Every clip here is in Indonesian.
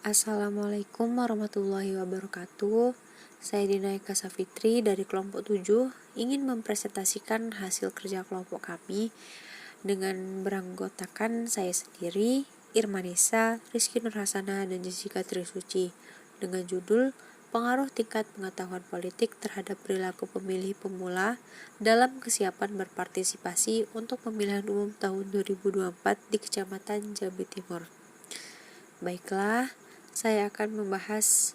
Assalamualaikum warahmatullahi wabarakatuh. Saya Dinaika Safitri dari kelompok 7 ingin mempresentasikan hasil kerja kelompok kami dengan beranggotakan saya sendiri, Irmanisa, Rizky Nurhasana, dan Jessica Trisuci dengan judul Pengaruh Tingkat Pengetahuan Politik Terhadap Perilaku Pemilih Pemula dalam Kesiapan Berpartisipasi untuk Pemilihan Umum tahun 2024 di Kecamatan Jambi Timur. Baiklah, saya akan membahas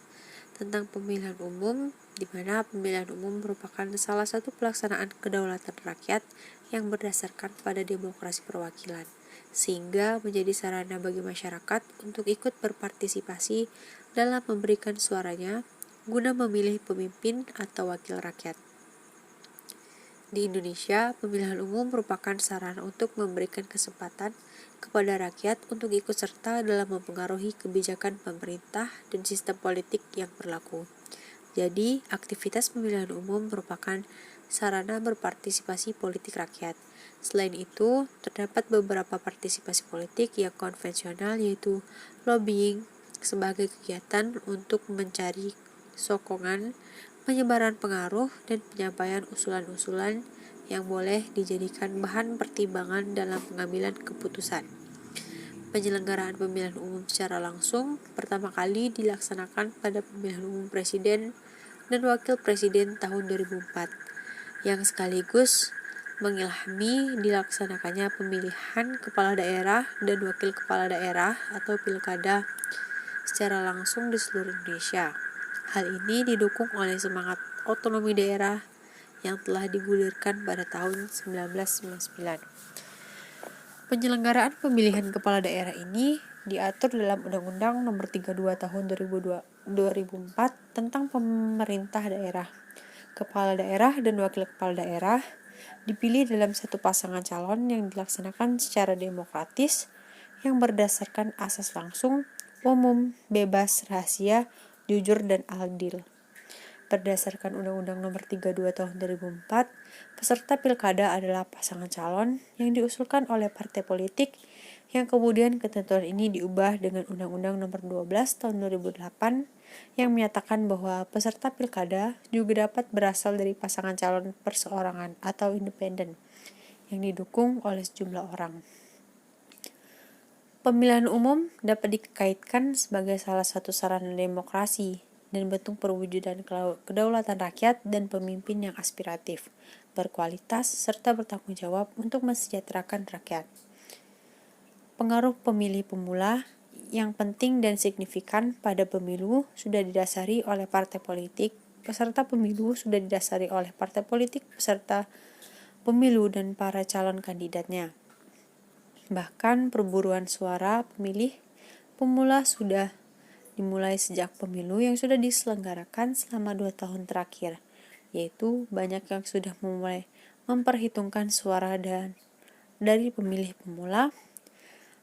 tentang pemilihan umum, di mana pemilihan umum merupakan salah satu pelaksanaan kedaulatan rakyat yang berdasarkan pada demokrasi perwakilan, sehingga menjadi sarana bagi masyarakat untuk ikut berpartisipasi dalam memberikan suaranya guna memilih pemimpin atau wakil rakyat. Di Indonesia, pemilihan umum merupakan sarana untuk memberikan kesempatan kepada rakyat untuk ikut serta dalam mempengaruhi kebijakan pemerintah dan sistem politik yang berlaku. Jadi, aktivitas pemilihan umum merupakan sarana berpartisipasi politik rakyat. Selain itu, terdapat beberapa partisipasi politik yang konvensional, yaitu lobbying sebagai kegiatan untuk mencari sokongan, penyebaran pengaruh, dan penyampaian usulan-usulan yang boleh dijadikan bahan pertimbangan dalam pengambilan keputusan. Penyelenggaraan pemilihan umum secara langsung pertama kali dilaksanakan pada pemilihan umum presiden dan wakil presiden tahun 2004, yang sekaligus mengilhami dilaksanakannya pemilihan kepala daerah dan wakil kepala daerah atau pilkada secara langsung di seluruh Indonesia. Hal ini didukung oleh semangat otonomi daerah yang telah digulirkan pada tahun 1999. Penyelenggaraan pemilihan kepala daerah ini diatur dalam Undang-Undang Nomor 32 Tahun 2004 tentang pemerintah daerah. Kepala daerah dan wakil kepala daerah dipilih dalam satu pasangan calon yang dilaksanakan secara demokratis yang berdasarkan asas langsung, umum, bebas, rahasia, jujur, dan adil. Berdasarkan Undang-Undang Nomor 32 Tahun 2004, peserta pilkada adalah pasangan calon yang diusulkan oleh partai politik yang kemudian ketentuan ini diubah dengan Undang-Undang Nomor 12 Tahun 2008 yang menyatakan bahwa peserta pilkada juga dapat berasal dari pasangan calon perseorangan atau independen yang didukung oleh sejumlah orang. Pemilihan umum dapat dikaitkan sebagai salah satu sarana demokrasi dan bentuk perwujudan kedaulatan rakyat dan pemimpin yang aspiratif, berkualitas, serta bertanggung jawab untuk mensejahterakan rakyat. Pengaruh pemilih pemula yang penting dan signifikan pada pemilu sudah didasari oleh partai politik, peserta pemilu sudah didasari oleh partai politik, peserta pemilu dan para calon kandidatnya. Bahkan perburuan suara pemilih pemula sudah dimulai sejak pemilu yang sudah diselenggarakan selama 2 tahun terakhir, yaitu banyak yang sudah memulai memperhitungkan suara dari pemilih pemula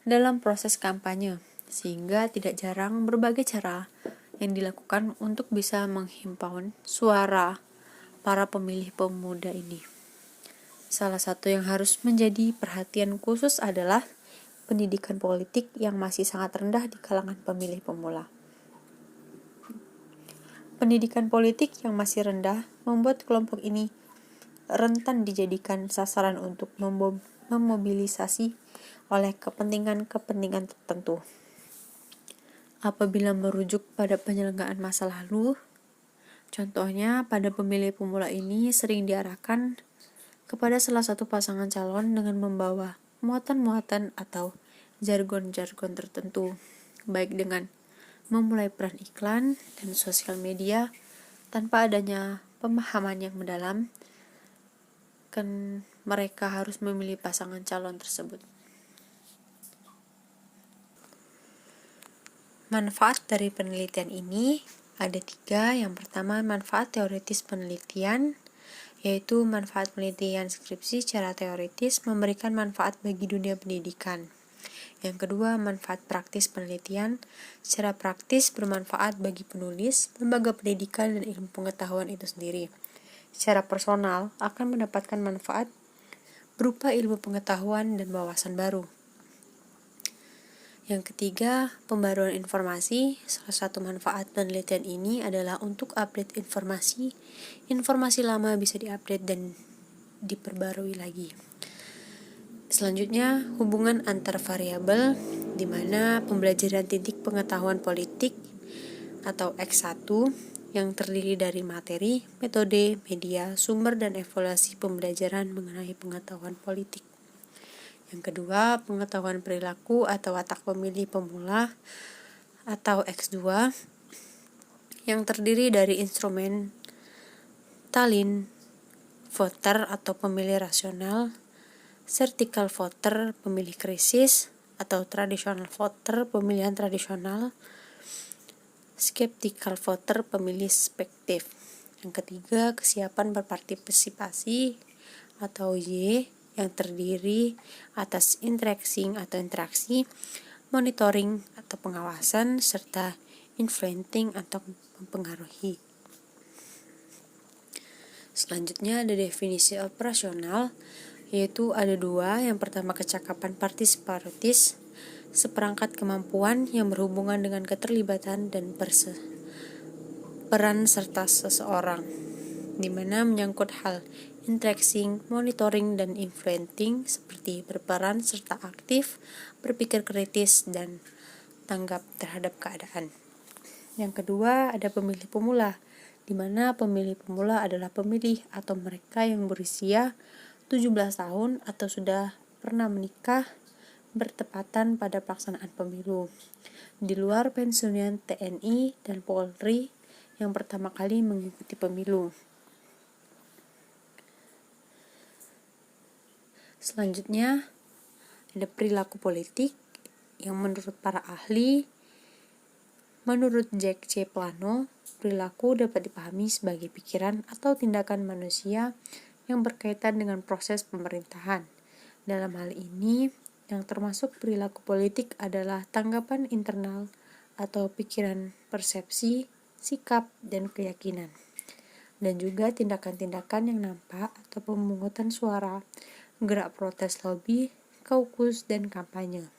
dalam proses kampanye, sehingga tidak jarang berbagai cara yang dilakukan untuk bisa menghimpun suara para pemilih pemuda ini. Salah satu yang harus menjadi perhatian khusus adalah pendidikan politik yang masih sangat rendah di kalangan pemilih pemula. Pendidikan politik yang masih rendah membuat kelompok ini rentan dijadikan sasaran untuk memobilisasi oleh kepentingan-kepentingan tertentu. Apabila merujuk pada penyelenggaraan masa lalu, contohnya pada pemilih pemula ini sering diarahkan kepada salah satu pasangan calon dengan membawa muatan-muatan atau jargon-jargon tertentu, baik dengan memulai peran iklan dan sosial media tanpa adanya pemahaman yang mendalam, kan mereka harus memilih pasangan calon tersebut. Manfaat dari penelitian ini ada 3. Yang pertama, manfaat teoritis penelitian, yaitu manfaat penelitian skripsi secara teoritis memberikan manfaat bagi dunia pendidikan. Yang kedua, manfaat praktis penelitian secara praktis bermanfaat bagi penulis, lembaga pendidikan, dan ilmu pengetahuan itu sendiri. Secara personal akan mendapatkan manfaat berupa ilmu pengetahuan dan wawasan baru. Yang ketiga, pembaruan informasi. Salah satu manfaat penelitian ini adalah untuk update informasi. Informasi lama bisa diupdate dan diperbarui lagi. Selanjutnya, hubungan antar variabel, di mana pembelajaran titik pengetahuan politik atau X1 yang terdiri dari materi, metode, media, sumber, dan evaluasi pembelajaran mengenai pengetahuan politik. Yang kedua, pengetahuan perilaku atau watak pemilih pemula atau X2 yang terdiri dari instrumen talin voter atau pemilih rasional, vertical voter pemilih krisis atau traditional voter pemilihan tradisional, skeptical voter pemilih spektif. Yang ketiga, kesiapan berpartisipasi atau Y yang terdiri atas interaksi, monitoring atau pengawasan, serta influencing atau mempengaruhi. Selanjutnya ada definisi operasional, yaitu ada dua. Yang pertama, kecakapan partisipatif, seperangkat kemampuan yang berhubungan dengan keterlibatan dan peran serta seseorang, di mana menyangkut hal interaksi, monitoring, dan influencing seperti berperan serta aktif, berpikir kritis, dan tanggap terhadap keadaan. Yang kedua, ada pemilih pemula, di mana pemilih pemula adalah pemilih atau mereka yang berusia 17 tahun atau sudah pernah menikah bertepatan pada pelaksanaan pemilu, di luar pensiunan TNI dan Polri yang pertama kali mengikuti pemilu. Selanjutnya, ada perilaku politik yang menurut para ahli, menurut Jack C. Plano, perilaku dapat dipahami sebagai pikiran atau tindakan manusia yang berkaitan dengan proses pemerintahan. Dalam hal ini, yang termasuk perilaku politik adalah tanggapan internal atau pikiran, persepsi, sikap, dan keyakinan. Dan juga tindakan-tindakan yang nampak atau pemungutan suara, gerak protes lobby, kaukus, dan kampanye.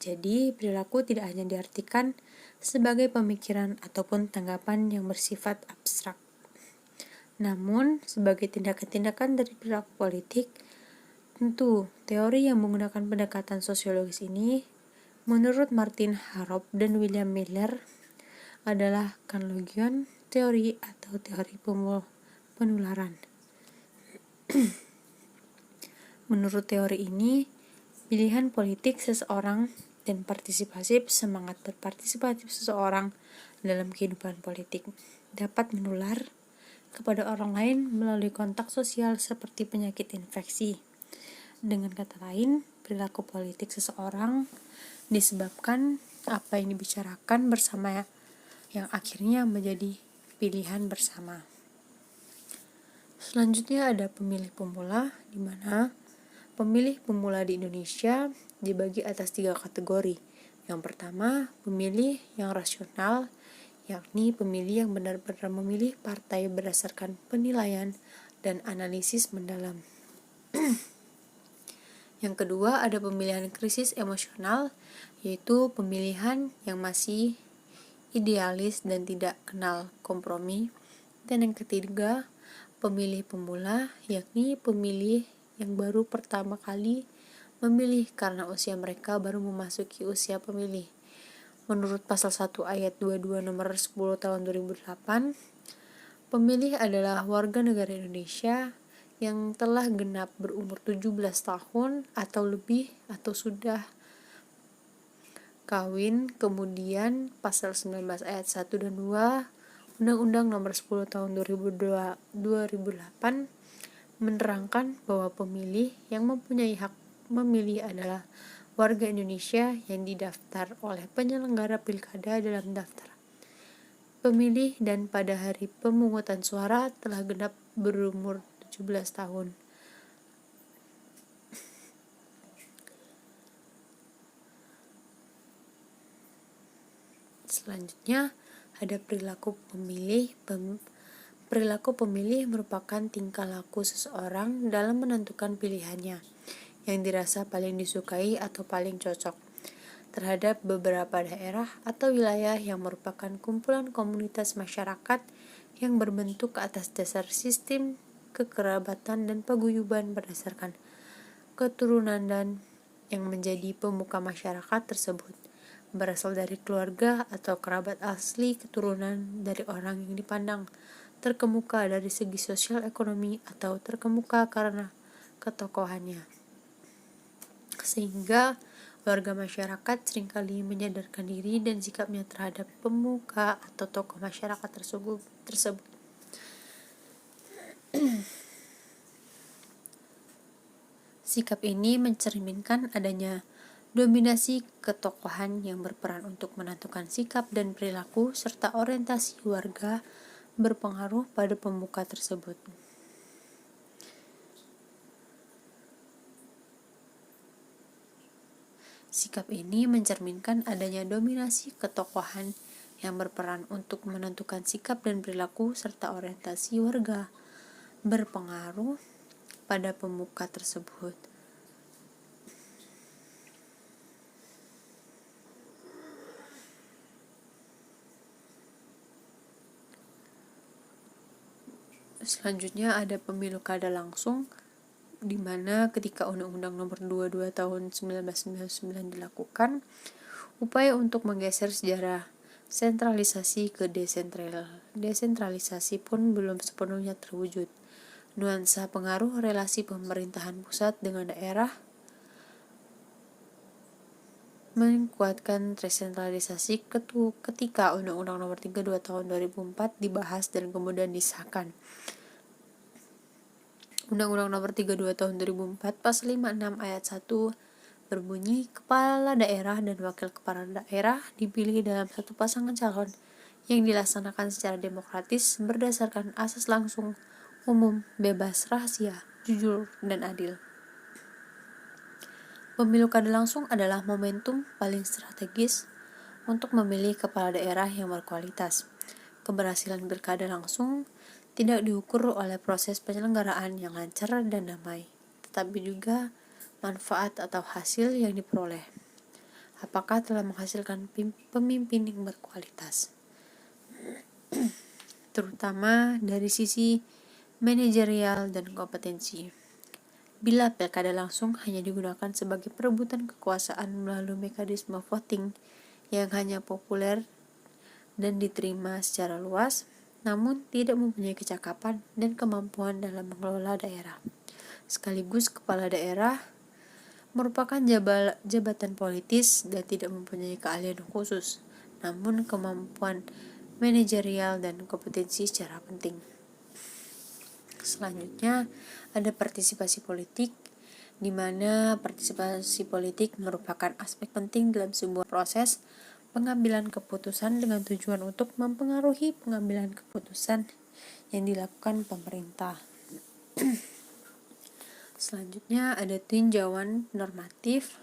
Jadi, perilaku tidak hanya diartikan sebagai pemikiran ataupun tanggapan yang bersifat abstrak, namun sebagai tindakan-tindakan dari perilaku politik. Tentu, teori yang menggunakan pendekatan sosiologis ini, menurut Martin Harrop dan William Miller, adalah Contagion teori atau teori penularan. Menurut teori ini, pilihan politik seseorang dan semangat berpartisipatif seseorang dalam kehidupan politik dapat menular kepada orang lain melalui kontak sosial seperti penyakit infeksi. Dengan kata lain, perilaku politik seseorang disebabkan apa yang dibicarakan bersama yang akhirnya menjadi pilihan bersama. Selanjutnya ada pemilih pemula, di mana pemilih pemula di Indonesia dibagi atas 3 kategori. Yang pertama, pemilih yang rasional, yakni pemilih yang benar-benar memilih partai berdasarkan penilaian dan analisis mendalam. Yang kedua, ada pemilihan krisis emosional, yaitu pemilihan yang masih idealis dan tidak kenal kompromi. Dan yang ketiga, pemilih pemula, yakni pemilih yang baru pertama kali memilih karena usia mereka baru memasuki usia pemilih. Menurut pasal 1 ayat 22 nomor 10 tahun 2008, pemilih adalah warga negara Indonesia yang telah genap berumur 17 tahun atau lebih atau sudah kawin. Kemudian pasal 19 ayat 1 dan 2 Undang-Undang nomor 10 tahun 2008 menerangkan bahwa pemilih yang mempunyai hak memilih adalah warga Indonesia yang didaftar oleh penyelenggara pilkada dalam daftar pemilih dan pada hari pemungutan suara telah genap berumur 17 tahun. Selanjutnya ada perilaku pemilih. Perilaku pemilih merupakan tingkah laku seseorang dalam menentukan pilihannya, yang dirasa paling disukai atau paling cocok terhadap beberapa daerah atau wilayah yang merupakan kumpulan komunitas masyarakat yang berbentuk atas dasar sistem kekerabatan dan paguyuban berdasarkan keturunan dan yang menjadi pemuka masyarakat tersebut berasal dari keluarga atau kerabat asli keturunan dari orang yang dipandang terkemuka dari segi sosial ekonomi atau terkemuka karena ketokohannya. Sehingga warga masyarakat seringkali menyadarkan diri dan sikapnya terhadap pemuka atau tokoh masyarakat tersebut. Sikap ini mencerminkan adanya dominasi ketokohan yang berperan untuk menentukan sikap dan perilaku serta orientasi warga berpengaruh pada pemuka tersebut. Sikap ini mencerminkan adanya dominasi ketokohan yang berperan untuk menentukan sikap dan perilaku serta orientasi warga berpengaruh pada pemuka tersebut. Selanjutnya ada pemilu kada langsung, di mana ketika Undang-Undang Nomor 22 Tahun 1999 dilakukan, upaya untuk menggeser sejarah sentralisasi ke desentralisasi pun belum sepenuhnya terwujud. Nuansa pengaruh relasi pemerintahan pusat dengan daerah menguatkan desentralisasi ketika Undang-Undang Nomor 32 Tahun 2004 dibahas dan kemudian disahkan. Undang-Undang Nomor 32 Tahun 2004 Pasal 56 Ayat 1 berbunyi, kepala daerah dan wakil kepala daerah dipilih dalam satu pasangan calon yang dilaksanakan secara demokratis berdasarkan asas langsung, umum, bebas, rahasia, jujur, dan adil. Pemilu kada langsung adalah momentum paling strategis untuk memilih kepala daerah yang berkualitas. Keberhasilan pilkada langsung tidak diukur oleh proses penyelenggaraan yang lancar dan damai, tetapi juga manfaat atau hasil yang diperoleh. Apakah telah menghasilkan pemimpin yang berkualitas, terutama dari sisi manajerial dan kompetensi. Bila pilkada langsung hanya digunakan sebagai perebutan kekuasaan melalui mekanisme voting yang hanya populer dan diterima secara luas, namun tidak mempunyai kecakapan dan kemampuan dalam mengelola daerah. Sekaligus kepala daerah merupakan jabatan politis dan tidak mempunyai keahlian khusus, namun kemampuan manajerial dan kompetensi secara penting. Selanjutnya ada partisipasi politik, di mana partisipasi politik merupakan aspek penting dalam sebuah proses pengambilan keputusan dengan tujuan untuk mempengaruhi pengambilan keputusan yang dilakukan pemerintah. Selanjutnya ada tinjauan normatif,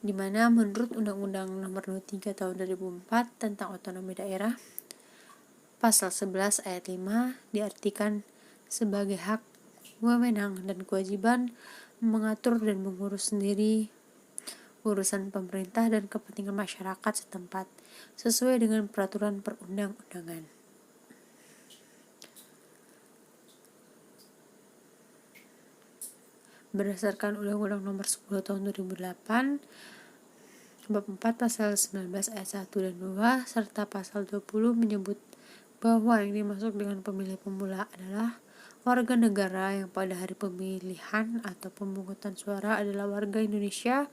di mana menurut Undang-Undang Nomor 23 Tahun 2004 tentang otonomi daerah, Pasal 11 Ayat 5 diartikan sebagai hak, wewenang, dan kewajiban mengatur dan mengurus sendiri urusan pemerintah dan kepentingan masyarakat setempat sesuai dengan peraturan perundang-undangan. Berdasarkan Undang-Undang Nomor 10 Tahun 2008, Bab 4 Pasal 19 Ayat 1 dan 2 serta Pasal 20 menyebut bahwa yang dimaksud dengan pemilih pemula adalah warga negara yang pada hari pemilihan atau pemungutan suara adalah warga Indonesia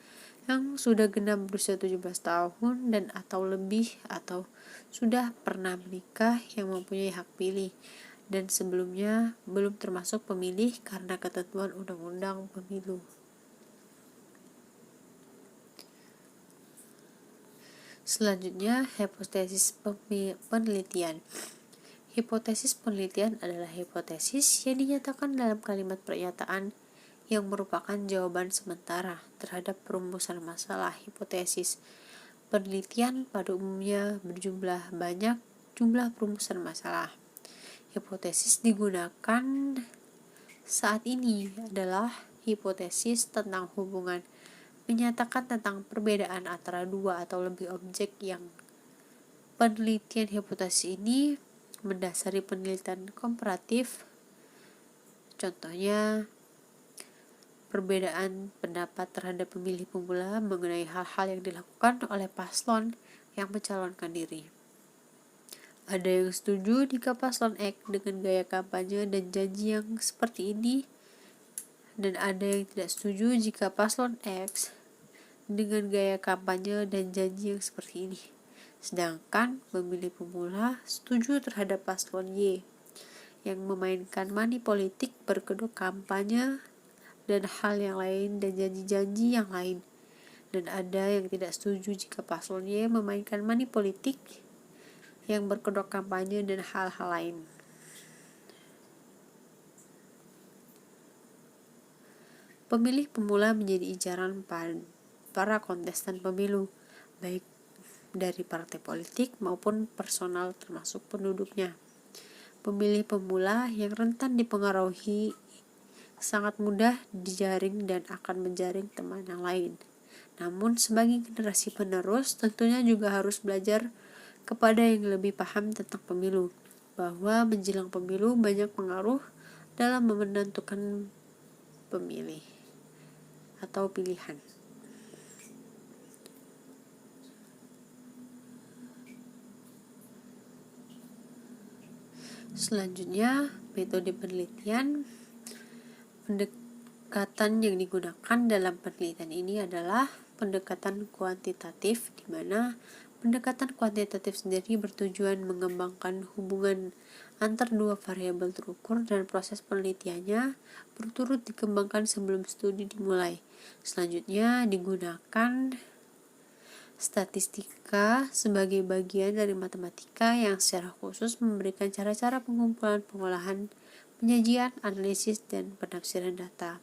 yang sudah genap berusia 17 tahun dan atau lebih atau sudah pernah menikah yang mempunyai hak pilih dan sebelumnya belum termasuk pemilih karena ketentuan Undang-Undang Pemilu. Selanjutnya, hipotesis penelitian. Hipotesis penelitian adalah hipotesis yang dinyatakan dalam kalimat pernyataan yang merupakan jawaban sementara terhadap perumusan masalah. Hipotesis penelitian pada umumnya berjumlah banyak jumlah perumusan masalah. Hipotesis digunakan saat ini adalah hipotesis tentang hubungan, menyatakan tentang perbedaan antara dua atau lebih objek yang penelitian hipotesis ini mendasari penelitian komparatif. Contohnya, perbedaan pendapat terhadap pemilih pemula mengenai hal-hal yang dilakukan oleh paslon yang mencalonkan diri. Ada yang setuju jika paslon X dengan gaya kampanye dan janji yang seperti ini, dan ada yang tidak setuju jika paslon X dengan gaya kampanye dan janji yang seperti ini. Sedangkan pemilih pemula setuju terhadap paslon Y yang memainkan money politik berkedok kampanye dan hal yang lain dan janji-janji yang lain. Dan ada yang tidak setuju jika paslon Y memainkan money politik yang berkedok kampanye dan hal-hal lain. Pemilih pemula menjadi incaran para kontestan pemilu, baik dari partai politik maupun personal termasuk penduduknya. Pemilih pemula yang rentan dipengaruhi sangat mudah dijaring dan akan menjaring teman yang lain. Namun sebagai generasi penerus tentunya juga harus belajar kepada yang lebih paham tentang pemilu, bahwa menjelang pemilu banyak pengaruh dalam menentukan pemilih atau pilihan. Selanjutnya, metode penelitian. Pendekatan yang digunakan dalam penelitian ini adalah pendekatan kuantitatif, di mana pendekatan kuantitatif sendiri bertujuan mengembangkan hubungan antar dua variabel terukur dan proses penelitiannya berturut dikembangkan sebelum studi dimulai. Selanjutnya digunakan statistika sebagai bagian dari matematika yang secara khusus memberikan cara-cara pengumpulan, pengolahan, penyajian, analisis, dan penafsiran data.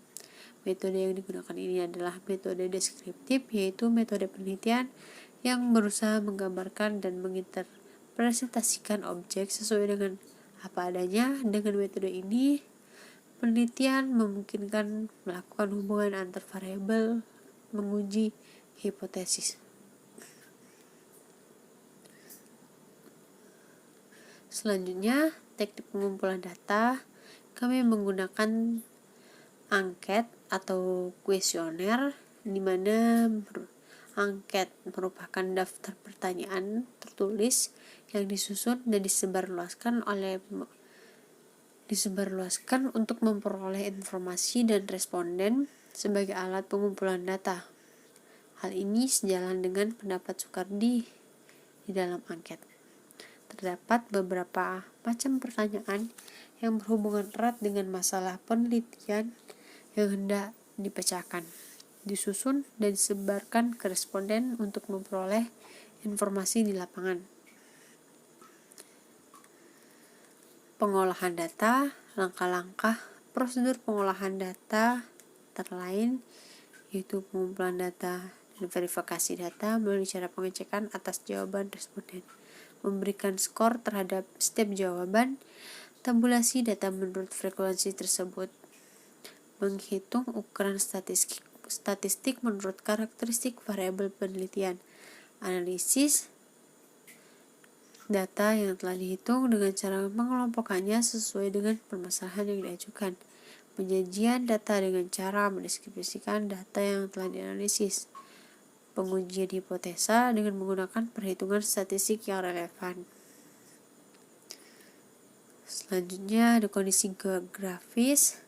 Metode yang digunakan ini adalah metode deskriptif, yaitu metode penelitian yang berusaha menggambarkan dan menginterpretasikan objek sesuai dengan apa adanya. Dengan metode ini, penelitian memungkinkan melakukan hubungan antar variabel, menguji hipotesis. Selanjutnya, teknik pengumpulan data. Kami menggunakan angket atau kuesioner, di mana angket merupakan daftar pertanyaan tertulis yang disusun dan disebarluaskan untuk memperoleh informasi dan responden sebagai alat pengumpulan data. Hal ini sejalan dengan pendapat Soekardi di dalam angket. Terdapat beberapa macam pertanyaan yang berhubungan erat dengan masalah penelitian yang hendak dipecahkan, disusun dan disebarkan ke responden untuk memperoleh informasi di lapangan. Pengolahan data, langkah-langkah prosedur pengolahan data terlain yaitu pengumpulan data dan verifikasi data melalui cara pengecekan atas jawaban responden, memberikan skor terhadap setiap jawaban, tabulasi data menurut frekuensi tersebut, menghitung ukuran statistik menurut karakteristik variabel penelitian, analisis data yang telah dihitung dengan cara mengelompokkannya sesuai dengan permasalahan yang diajukan, penyajian data dengan cara mendeskripsikan data yang telah dianalisis, pengujian hipotesa dengan menggunakan perhitungan statistik yang relevan. Selanjutnya ada kondisi geografis,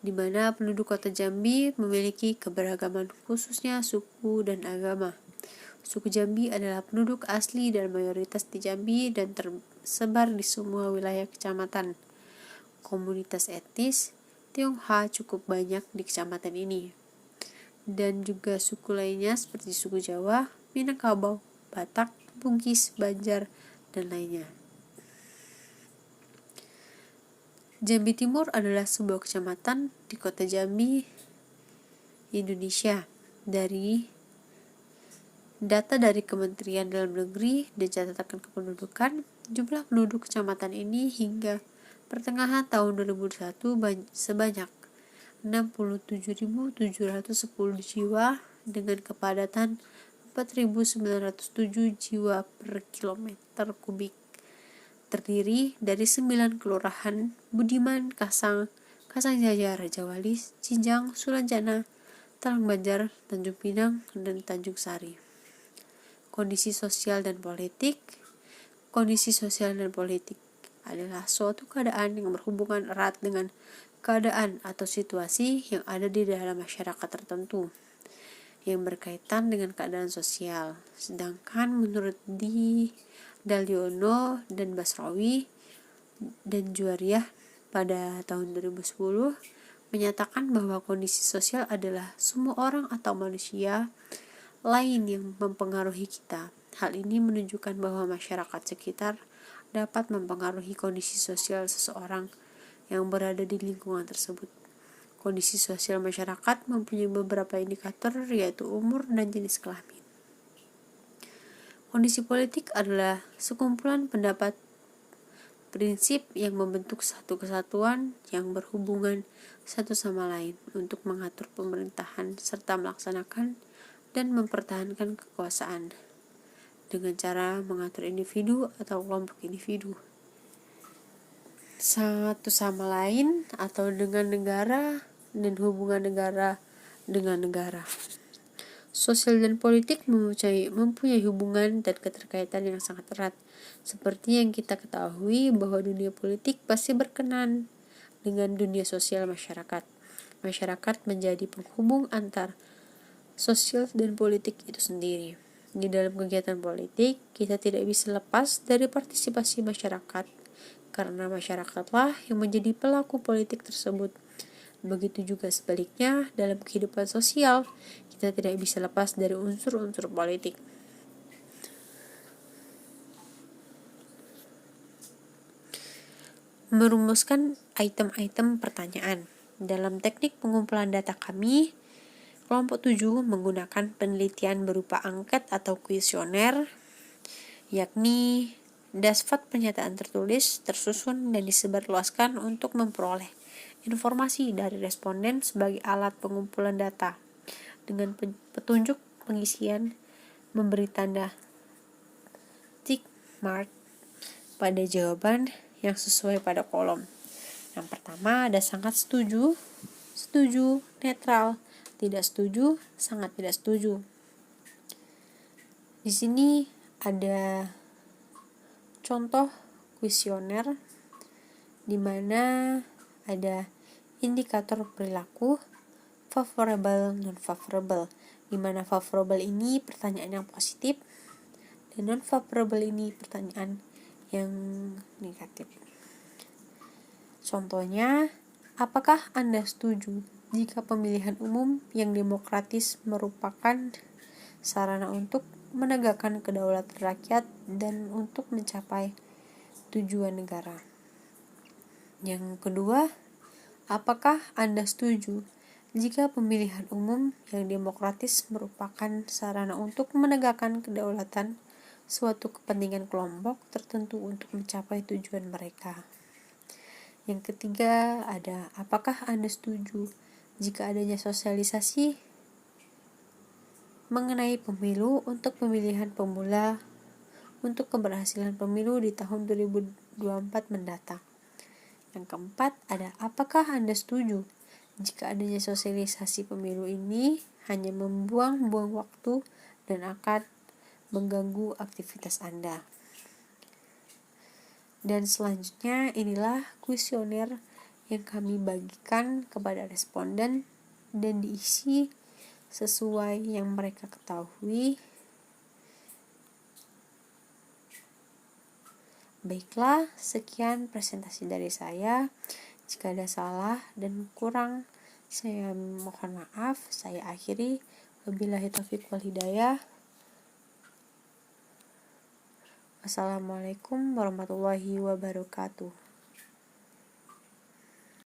di mana penduduk kota Jambi memiliki keberagaman khususnya suku dan agama. Suku Jambi adalah penduduk asli dan mayoritas di Jambi dan tersebar di semua wilayah kecamatan. Komunitas etnis Tionghoa cukup banyak di kecamatan ini, dan juga suku lainnya seperti suku Jawa, Minangkabau, Batak, Bugis, Banjar, dan lainnya. Jambi Timur adalah sebuah kecamatan di kota Jambi, Indonesia. Dari data dari Kementerian Dalam Negeri dan catatan kependudukan, jumlah penduduk kecamatan ini hingga pertengahan tahun 2021 sebanyak 67.710 jiwa dengan kepadatan 4.907 jiwa per kilometer kubik. Terdiri dari 9 kelurahan: Budiman, Kasang Jaya, Rajawali, Cinjang, Sulanjana, Talang Banjar, Tanjung Pinang, dan Tanjung Sari. Kondisi sosial dan politik. Kondisi sosial dan politik adalah suatu keadaan yang berhubungan erat dengan keadaan atau situasi yang ada di dalam masyarakat tertentu yang berkaitan dengan keadaan sosial. Sedangkan menurut Daliono dan Basrawi dan Juwariyah pada tahun 2010 menyatakan bahwa kondisi sosial adalah semua orang atau manusia lain yang mempengaruhi kita. Hal ini menunjukkan bahwa masyarakat sekitar dapat mempengaruhi kondisi sosial seseorang yang berada di lingkungan tersebut. Kondisi sosial masyarakat mempunyai beberapa indikator, yaitu umur dan jenis kelamin. Kondisi politik adalah sekumpulan pendapat prinsip yang membentuk satu kesatuan yang berhubungan satu sama lain untuk mengatur pemerintahan serta melaksanakan dan mempertahankan kekuasaan dengan cara mengatur individu atau kelompok individu satu sama lain atau dengan negara dan hubungan negara dengan negara. Sosial dan politik mempunyai hubungan dan keterkaitan yang sangat erat. Seperti yang kita ketahui bahwa dunia politik pasti berkenan dengan dunia sosial masyarakat. Masyarakat menjadi penghubung antar sosial dan politik itu sendiri. Di dalam kegiatan politik, kita tidak bisa lepas dari partisipasi masyarakat, karena masyarakatlah yang menjadi pelaku politik tersebut. Begitu juga sebaliknya, dalam kehidupan sosial, kita tidak bisa lepas dari unsur-unsur politik. Merumuskan item-item pertanyaan. Dalam teknik pengumpulan data kami, kelompok 7 menggunakan penelitian berupa angket atau kuesioner, yakni dasfat pernyataan tertulis, tersusun, dan disebarluaskan untuk memperoleh informasi dari responden sebagai alat pengumpulan data. Dengan petunjuk pengisian memberi tanda tick mark pada jawaban yang sesuai pada kolom. Yang pertama ada sangat setuju, netral, tidak setuju, sangat tidak setuju. Di sini ada contoh kuesioner di mana ada indikator perilaku favorable, non-favorable, di mana favorable ini pertanyaan yang positif dan non-favorable ini pertanyaan yang negatif. Contohnya, apakah Anda setuju jika pemilihan umum yang demokratis merupakan sarana untuk menegakkan kedaulatan rakyat dan untuk mencapai tujuan negara? Yang kedua, apakah Anda setuju jika pemilihan umum yang demokratis merupakan sarana untuk menegakkan kedaulatan suatu kepentingan kelompok tertentu untuk mencapai tujuan mereka? Yang ketiga ada, apakah Anda setuju jika adanya sosialisasi mengenai pemilu untuk pemilihan pemula untuk keberhasilan pemilu di tahun 2024 mendatang? Yang keempat ada, apakah Anda setuju jika adanya sosialisasi pemilu ini hanya membuang-buang waktu dan akan mengganggu aktivitas Anda? Dan selanjutnya inilah kuesioner yang kami bagikan kepada responden dan diisi sesuai yang mereka ketahui. Baiklah, sekian presentasi dari saya. Jika ada salah dan kurang, saya mohon maaf. Saya akhiri. Wabillahi taufiq wal hidayah. Wassalamualaikum warahmatullahi wabarakatuh.